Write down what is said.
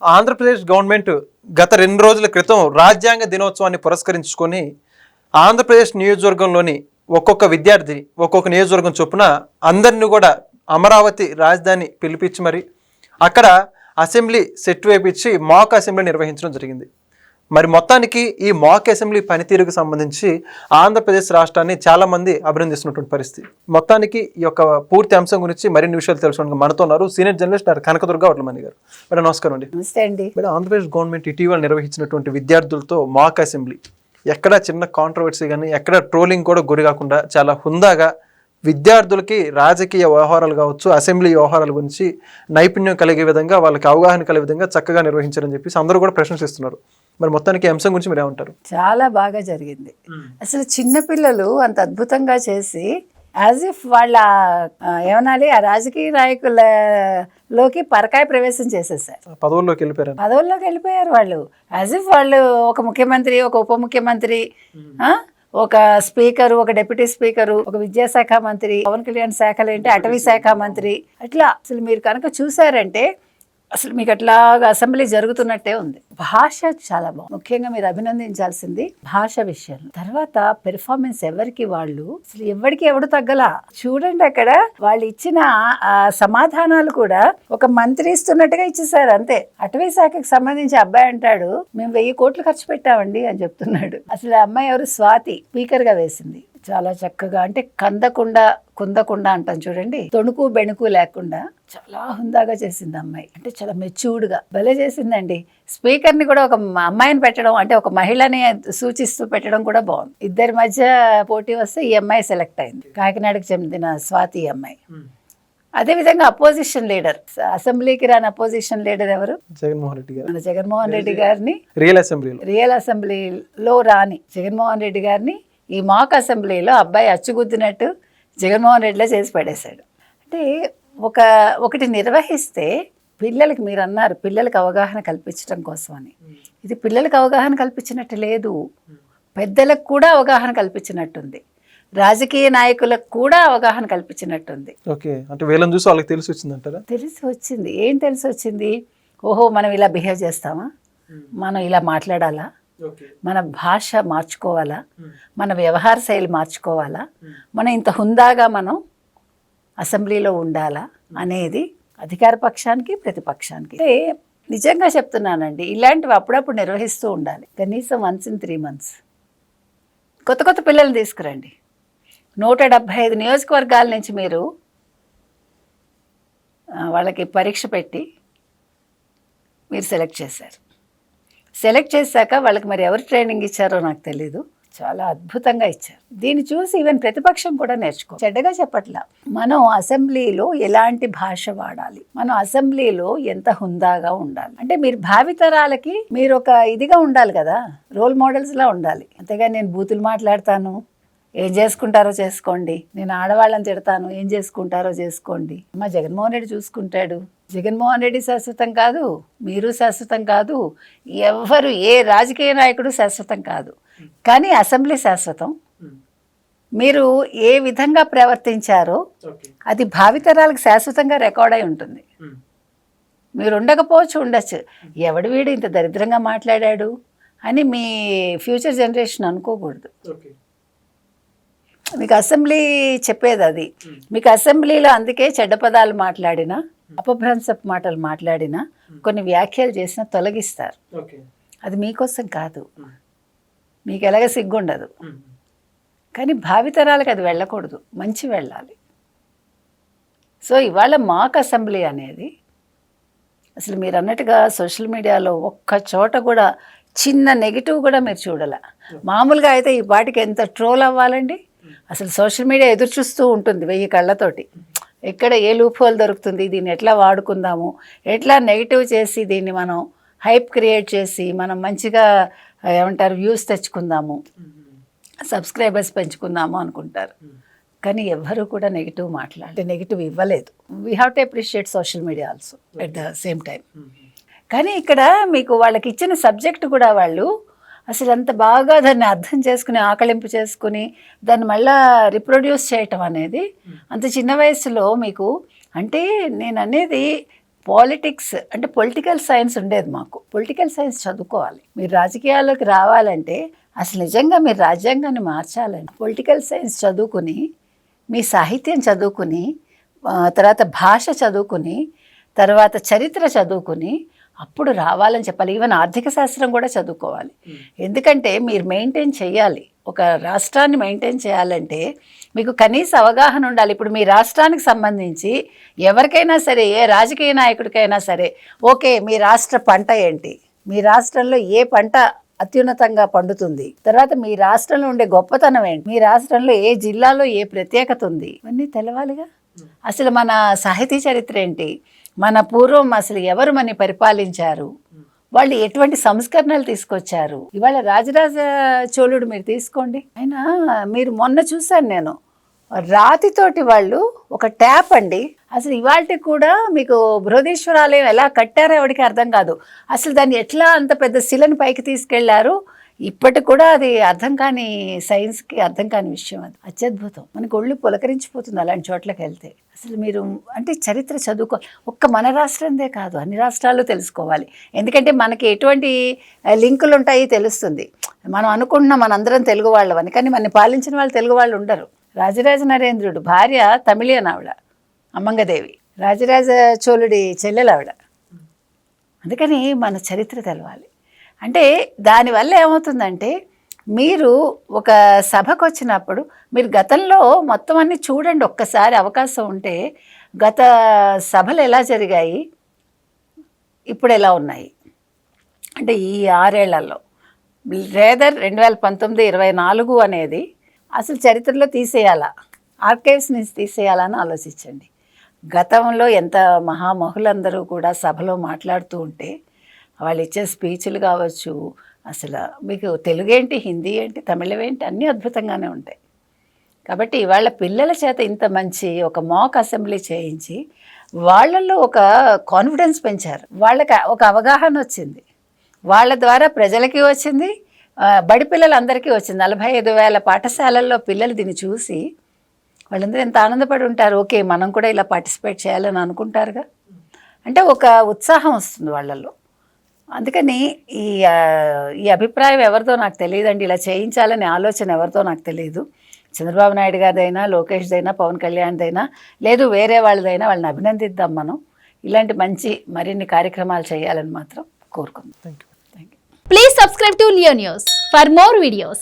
Andhra Pradesh government గత 2 రోజుల క్రితం రాజ్యాంగ దినోత్సవాన్ని పురస్కరించుకొని ఆంధ్రప్రదేశ్ నియోజకవర్గంలోని ఒక్కొక్క విద్యార్థి ఒక్కొక్క నియోజకవర్గం చొప్పున అందరిని కూడా అమరావతి రాజధాని పిలిపించి మరి అక్కడ అసెంబ్లీ సెట్ వేపించి మాక్ అసెంబ్లీ నిర్వహించడం జరిగింది. మరి మొత్తానికి ఈ మాక్ అసెంబ్లీ పనితీరుకు సంబంధించి ఆంధ్రప్రదేశ్ రాష్ట్రాన్ని చాలామంది అభినందిస్తున్నటువంటి పరిస్థితి. మొత్తానికి ఈ యొక్క పూర్తి అంశం గురించి మరిన్ని విషయాలు తెలుసుకోవడానికి మనతో ఉన్నారు సీనియర్ జర్నలిస్ట్ కనకదుర్గ వడ్లమణి గారు. మేడం నమస్కారం అండి. నమస్తే అండి. మేడం, ఆంధ్రప్రదేశ్ గవర్నమెంట్ ఇటీవల నిర్వహించినటువంటి విద్యార్థులతో మాక్ అసెంబ్లీ ఎక్కడా చిన్న కాంట్రవర్సీ కానీ ఎక్కడ ట్రోలింగ్ కూడా గురి కాకుండా చాలా హుందాగా విద్యార్థులకి రాజకీయ వ్యవహారాలు కావచ్చు, అసెంబ్లీ వ్యవహారాల గురించి నైపుణ్యం కలిగే విధంగా వాళ్ళకి అవగాహన కలిగే విధంగా చక్కగా నిర్వహించారని చెప్పేసి అందరూ కూడా ప్రశంసిస్తున్నారు. మరి మొత్తానికి అంశం గురించి మీరు ఏమంటారు? చాలా బాగా జరిగింది. అసలు చిన్నపిల్లలు అంత అద్భుతంగా చేసి యాజ్ ఇఫ్ వాళ్ళ ఏమనాలి ఆ రాజకీయ నాయకులలోకి పరకాయ ప్రవేశం చేసేసారు. పదవుల్లోకి వెళ్ళిపోయారు వాళ్ళు. యాజ్ ఇఫ్ వాళ్ళు ఒక ముఖ్యమంత్రి, ఒక ఉప ముఖ్యమంత్రి, ఒక స్పీకరు, ఒక డిప్యూటీ స్పీకరు, ఒక విద్యాశాఖ మంత్రి, పవన్ కళ్యాణ్ శాఖలు ఏంటి అటవీ శాఖ మంత్రి, అట్లా అసలు మీరు కనుక చూసారంటే అసలు మీకు అట్లాగా అసెంబ్లీ జరుగుతున్నట్టే ఉంది. భాష చాలా బాగుంది. ముఖ్యంగా మీరు అభినందించాల్సింది భాష విషయంలో. తర్వాత పెర్ఫార్మెన్స్ ఎవరికి వాళ్ళు అసలు ఎవడు తగ్గలా. చూడండి అక్కడ వాళ్ళు ఇచ్చిన సమాధానాలు కూడా ఒక మంత్రి ఇస్తున్నట్టుగా ఇచ్చేసారు అంతే. అటవీ శాఖకి సంబంధించి అబ్బాయి అంటాడు మేము 1000 కోట్లు ఖర్చు పెట్టామండి అని చెప్తున్నాడు. అసలు అమ్మాయి ఎవరు స్వాతి స్పీకర్ గా వేసింది. చాలా చక్కగా అంటే కుందకుండా అంటాం చూడండి, తొణుకు బెణుకు లేకుండా చాలా హుందాగా చేసింది అమ్మాయి. అంటే చాలా మెచ్యూర్డ్గా భలే చేసిందండి. స్పీకర్ని కూడా ఒక అమ్మాయిని పెట్టడం అంటే ఒక మహిళని సూచిస్తూ పెట్టడం కూడా బాగుంది. ఇద్దరి మధ్య పోటీ వస్తే ఈ అమ్మాయి సెలెక్ట్ అయింది, కాకినాడకు చెందిన స్వాతి అమ్మాయి. అదేవిధంగా అపోజిషన్ లీడర్, అసెంబ్లీకి రాని అపోజిషన్ లీడర్ ఎవరు? జగన్మోహన్ రెడ్డి గారిని రియల్ అసెంబ్లీలో రాని జగన్మోహన్ రెడ్డి గారిని ఈ మాక్ అసెంబ్లీలో అబ్బాయి అచ్చుగుద్దినట్టు జగన్మోహన్ రెడ్డిలో చేసి పడేశాడు. అంటే ఒకటి నిర్వహిస్తే పిల్లలకి, మీరు అన్నారు పిల్లలకు అవగాహన కల్పించడం కోసమని, ఇది పిల్లలకు అవగాహన కల్పించినట్టు లేదు, పెద్దలకు కూడా అవగాహన కల్పించినట్టుంది, రాజకీయ నాయకులకు కూడా అవగాహన కల్పించినట్టుంది. అంటే వీళ్ళని చూసి వాళ్ళకి తెలిసి వచ్చిందంటారా? తెలిసి వచ్చింది. ఏం తెలిసి వచ్చింది? ఓహో మనం ఇలా బిహేవ్ చేస్తామా, మనం ఇలా మాట్లాడాలా, మన భాష మార్చుకోవాలా, మన వ్యవహార శైలి మార్చుకోవాలా, మనం ఇంత హుందాగా మనం అసెంబ్లీలో ఉండాలా అనేది అధికార పక్షానికి ప్రతిపక్షానికి. అంటే నిజంగా చెప్తున్నానండి, ఇలాంటివి అప్పుడప్పుడు నిర్వహిస్తూ ఉండాలి. కనీసం 1 in 3 months కొత్త పిల్లల్ని తీసుకురండి. 175 నియోజకవర్గాల నుంచి మీరు వాళ్ళకి పరీక్ష పెట్టి మీరు సెలెక్ట్ చేశారు. సెలెక్ట్ చేశాక వాళ్ళకి మరి ఎవరు ట్రైనింగ్ ఇచ్చారో నాకు తెలీదు, చాలా అద్భుతంగా ఇచ్చారు. దీన్ని చూసి ఈవెన్ ప్రతిపక్షం కూడా నేర్చుకో. చెడ్డగా చెప్పట్లా, మనం అసెంబ్లీలో ఎలాంటి భాష వాడాలి, మనం అసెంబ్లీలో ఎంత హుందాగా ఉండాలి అంటే మీరు భావితరాలకి మీరు ఒక ఇదిగా ఉండాలి కదా, రోల్ మోడల్స్లా ఉండాలి. అంతేగా నేను బూతులు మాట్లాడతాను, ఏం చేసుకుంటారో చేసుకోండి, నేను ఆడవాళ్ళని తిడతాను, ఏం చేసుకుంటారో చేసుకోండి, మా జగన్మోహన్ రెడ్డి చూసుకుంటాడు. జగన్మోహన్ రెడ్డి శాశ్వతం కాదు, మీరు శాశ్వతం కాదు, ఎవరు ఏ రాజకీయ నాయకుడు శాశ్వతం కాదు, కానీ అసెంబ్లీ శాశ్వతం. మీరు ఏ విధంగా ప్రవర్తించారో అది భావితరాలకు శాశ్వతంగా రికార్డ్ అయి ఉంటుంది. మీరు ఉండొచ్చు, ఎవడు వీడు ఇంత దరిద్రంగా మాట్లాడాడు అని మీ ఫ్యూచర్ జనరేషన్ అనుకోకూడదు. మీకు అసెంబ్లీ చెప్పేది అది. మీకు అసెంబ్లీలో అందుకే చెడ్డ పదాలు మాట్లాడినా, అపభ్రంశపు మాటలు మాట్లాడినా, కొన్ని వ్యాఖ్యలు చేసినా తొలగిస్తారు. అది మీకోసం కాదు, మీకు ఎలాగ సిగ్గుండదు, కానీ భావితరాలకు అది వెళ్ళకూడదు, మంచి వెళ్ళాలి. సో ఇవాళ మాక్ అసెంబ్లీ అనేది అసలు మీరు అన్నట్టుగా సోషల్ మీడియాలో ఒక్క చోట కూడా చిన్న నెగిటివ్ కూడా మీరు చూడాల. మామూలుగా అయితే ఈ పాటికి ఎంత ట్రోల్ అవ్వాలండి, అసలు సోషల్ మీడియా ఎదురు చూస్తూ ఉంటుంది 1000 కళ్ళతోటి. ఎక్కడ ఏ లూప్ హోల్ దొరుకుతుంది, దీన్ని ఎట్లా వాడుకుందాము, ఎట్లా నెగిటివ్ చేసి దీన్ని మనం హైప్ క్రియేట్ చేసి మనం మంచిగా ఏమంటారు వ్యూస్ తెచ్చుకుందాము, సబ్స్క్రైబర్స్ పెంచుకుందాము అనుకుంటారు. కానీ ఎవ్వరూ కూడా నెగిటివ్ నెగిటివ్ ఇవ్వలేదు. We have to appreciate social media also at the same time. కానీ ఇక్కడ మీకు వాళ్ళకి ఇచ్చిన సబ్జెక్ట్ కూడా వాళ్ళు అసలు అంత బాగా దాన్ని అర్థం చేసుకుని ఆకలింపు చేసుకుని దాన్ని మళ్ళా రిప్రొడ్యూస్ చేయటం అనేది అంత చిన్న వయసులో మీకు. అంటే నేను అనేది పాలిటిక్స్ అంటే పొలిటికల్ సైన్స్ ఉండేది మాకు. పొలిటికల్ సైన్స్ చదువుకోవాలి. మీరు రాజకీయాల్లోకి రావాలంటే అసలు నిజంగా మీరు రాజ్యాంగాన్ని మార్చాలండి. పొలిటికల్ సైన్స్ చదువుకుని, మీ సాహిత్యం చదువుకుని, తర్వాత భాష చదువుకుని, తర్వాత చరిత్ర చదువుకుని అప్పుడు రావాలని చెప్పాలి. ఈవెన్ ఆర్థిక శాస్త్రం కూడా చదువుకోవాలి. ఎందుకంటే మీరు మెయింటైన్ చేయాలి. ఒక రాష్ట్రాన్ని మెయింటైన్ చేయాలంటే మీకు కనీస అవగాహన ఉండాలి. ఇప్పుడు మీ రాష్ట్రానికి సంబంధించి ఎవరికైనా సరే, ఏ రాజకీయ నాయకుడికైనా సరే, ఓకే మీ రాష్ట్ర పంట ఏంటి, మీ రాష్ట్రంలో ఏ పంట అత్యున్నతంగా పండుతుంది, తర్వాత మీ రాష్ట్రంలో ఉండే గొప్పతనం ఏంటి, మీ రాష్ట్రంలో ఏ జిల్లాలో ఏ ప్రత్యేకత ఉంది, ఇవన్నీ తెలవాలిగా. అసలు మన సాహితీ చరిత్ర ఏంటి, మన పూర్వం అసలు ఎవరు మన పరిపాలించారు, వాళ్ళు ఎటువంటి సంస్కరణలు తీసుకొచ్చారు. ఇవాళ రాజరాజ చోళుడు మీరు తీసుకోండి, ఆయన మీరు మొన్న చూశాను నేను, రాతితోటి వాళ్ళు ఒక ట్యాప్ అండి. అసలు ఇవాళకి కూడా మీకు బృహదీశ్వరాలయం ఎలా కట్టారో ఎవరికి అర్థం కాదు. అసలు దాన్ని ఎట్లా అంత పెద్ద శిలను పైకి తీసుకెళ్లారు, ఇప్పటికి కూడా అది అర్థం కాని, సైన్స్కి అర్థం కాని విషయం. అది అత్యద్భుతం. మనకు ఒళ్ళు పులకరించిపోతుంది అలాంటి చోట్లకి వెళ్తే. అసలు మీరు అంటే చరిత్ర చదువుకో, ఒక్క మన రాష్ట్రందే కాదు అన్ని రాష్ట్రాలు తెలుసుకోవాలి. ఎందుకంటే మనకి ఎటువంటి లింకులు ఉంటాయి తెలుస్తుంది. మనం అనుకుంటున్నాం మనందరం తెలుగు వాళ్ళమని, కానీ మన పాలించిన వాళ్ళు తెలుగు వాళ్ళు ఉండరు. రాజరాజ నరేంద్రుడు భార్య తమిళియన్ ఆవిడ, అమ్మంగదేవి, రాజరాజ చోళుడి చెల్లెలు ఆవిడ. అందుకని మన చరిత్ర తెలవాలి. అంటే దానివల్ల ఏమవుతుందంటే మీరు ఒక సభకు వచ్చినప్పుడు మీరు గతంలో మొత్తం అన్నీ చూడండి ఒక్కసారి అవకాశం ఉంటే. గత సభలు ఎలా జరిగాయి, ఇప్పుడు ఎలా ఉన్నాయి అంటే ఈ 6 ఏళ్లలో, రేదర్ 2019-24 అనేది అసలు చరిత్రలో తీసేయాలా, ఆర్కైవ్స్ నుంచి తీసేయాలని ఆలోచించండి. గతంలో ఎంత మహామహులందరూ కూడా సభలో మాట్లాడుతూ ఉంటే వాళ్ళు ఇచ్చే స్పీచ్లు కావచ్చు, అసలు మీకు తెలుగు ఏంటి, హిందీ ఏంటి, తమిళం ఏంటి, అన్నీ అద్భుతంగానే ఉంటాయి. కాబట్టి ఇవాళ పిల్లల చేత ఇంత మంచి ఒక మాక్ అసెంబ్లీ చేయించి వాళ్ళల్లో ఒక కాన్ఫిడెన్స్ పెంచారు. వాళ్ళకి ఒక అవగాహన వచ్చింది, వాళ్ళ ద్వారా ప్రజలకి వచ్చింది, బడి పిల్లలందరికీ వచ్చింది. 45,000 పాఠశాలల్లో పిల్లలు దీన్ని చూసి వాళ్ళందరూ ఎంత ఆనందపడి ఉంటారు. ఓకే మనం కూడా ఇలా పార్టిసిపేట్ చేయాలని అనుకుంటారుగా. అంటే ఒక ఉత్సాహం వస్తుంది వాళ్ళల్లో. అందుకని ఈ అభిప్రాయం ఎవరిదో నాకు తెలియదండి, ఇలా చేయించాలని ఆలోచన ఎవరిదో నాకు తెలియదు. చంద్రబాబు నాయుడు గారిదైనా, లోకేష్దైనా, పవన్ కళ్యాణ్దైనా, లేదు వేరే వాళ్ళదైనా, వాళ్ళని అభినందిద్దాం మనం. ఇలాంటి మంచి మరిన్ని కార్యక్రమాలు చేయాలని మాత్రం కోరుకుందాం. Please subscribe to Leo News for more videos.